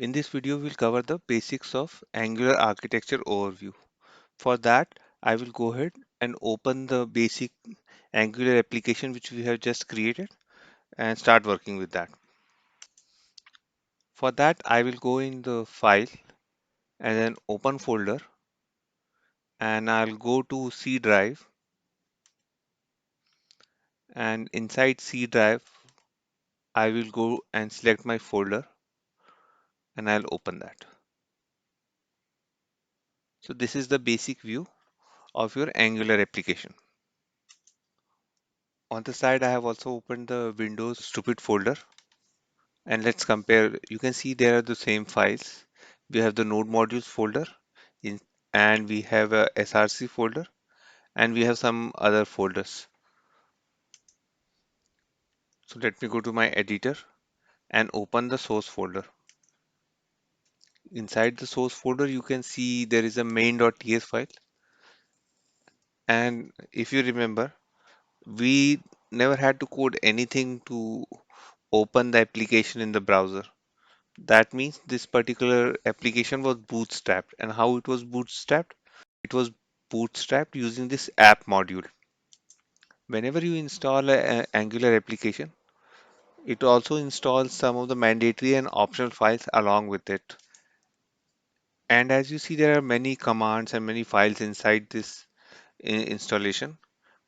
In this video, we'll cover the basics of Angular architecture overview. For that, I will go ahead and open the basic Angular application which we have just created and start working with that. For that, I will go in the file and then open folder, and I'll go to C drive, and inside C drive, I will go and select my folder and I'll open that. So this is the basic view of your Angular application. On the side, I have also opened the Windows stupid folder, and let's compare. You can see there are the same files. We have the node modules folder in, and we have a src folder, and we have some other folders. So let me go to my editor and open the source folder. Inside the source folder, you can see there is a main.ts file. And if you remember, we never had to code anything to open the application in the browser. That means this particular application was bootstrapped. And how it was bootstrapped? It was bootstrapped using this app module. Whenever you install an Angular application, it also installs some of the mandatory and optional files along with it. And as you see, there are many commands and many files inside this installation.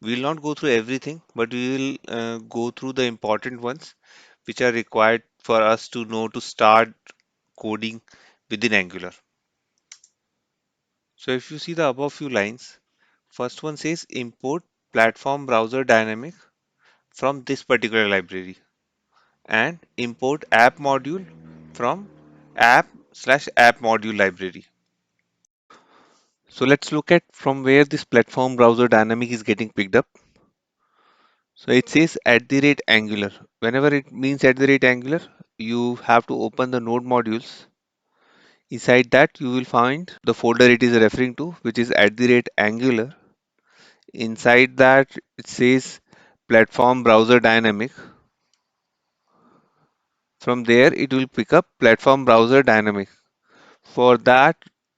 We will not go through everything, but we will go through the important ones which are required for us to know to start coding within Angular. So if you see the above few lines, first one says import platform browser dynamic from this particular library and import app module from app/app module library. So let's look at from where this platform browser dynamic is getting picked up. So it says at the rate Angular. Whenever it means at the rate Angular, you have to open the node modules. Inside that, you will find the folder it is referring to, which is at the rate Angular. Inside that, it says platform browser dynamic. From there, it will pick up platform browser dynamic. For that,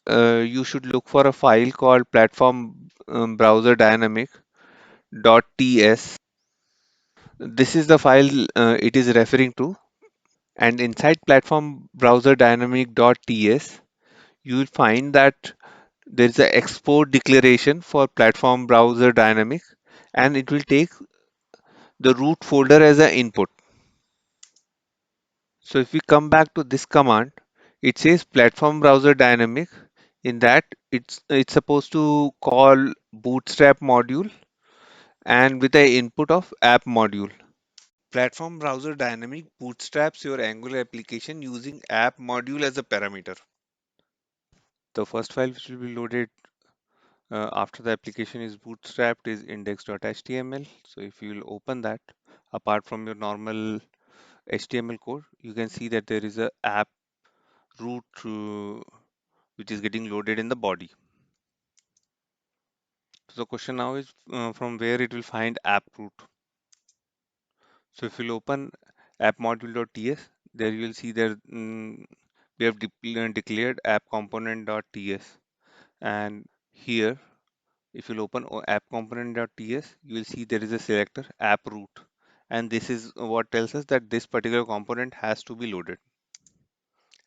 you should look for a file called platform browser dynamic.ts. This is the file it is referring to. And inside platform browser dynamic.ts, you will find that there is an export declaration for platform browser dynamic, and it will take the root folder as an input. So if we come back to this command, it says platform browser dynamic. In that, it's supposed to call bootstrap module and with the input of app module. Platform browser dynamic bootstraps your Angular application using app module as a parameter. The first file which will be loaded after the application is bootstrapped is index.html. So if you will open that, apart from your normal HTML code, you can see that there is a app root which is getting loaded in the body. So the question now is from where it will find app root. So if you'll open app module.ts, there you will see there we have declared app component.ts, and here if you'll open app component.ts, you will see there is a selector app root, and this is what tells us that this particular component has to be loaded.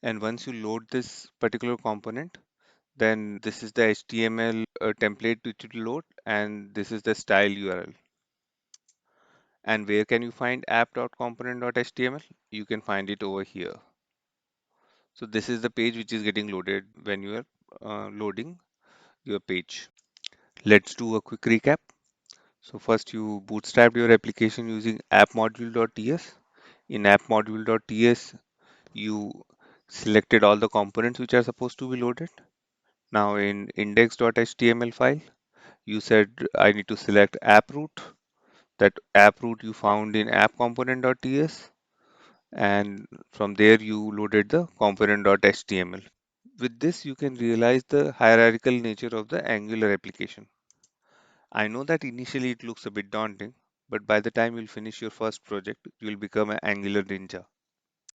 And once you load this particular component, then this is the HTML template which will load, and this is the style URL. And where can you find app.component.html? You can find it over here. So this is the page which is getting loaded when you are loading your page. Let's do a quick recap. So first you bootstrapped your application using appmodule.ts. In appmodule.ts, you selected all the components which are supposed to be loaded. Now in index.html file, you said I need to select app root. That app root you found in app-component.ts, and from there you loaded the component.html. With this, you can realize the hierarchical nature of the Angular application. I know that initially it looks a bit daunting, but by the time you'll finish your first project, you'll become an Angular ninja.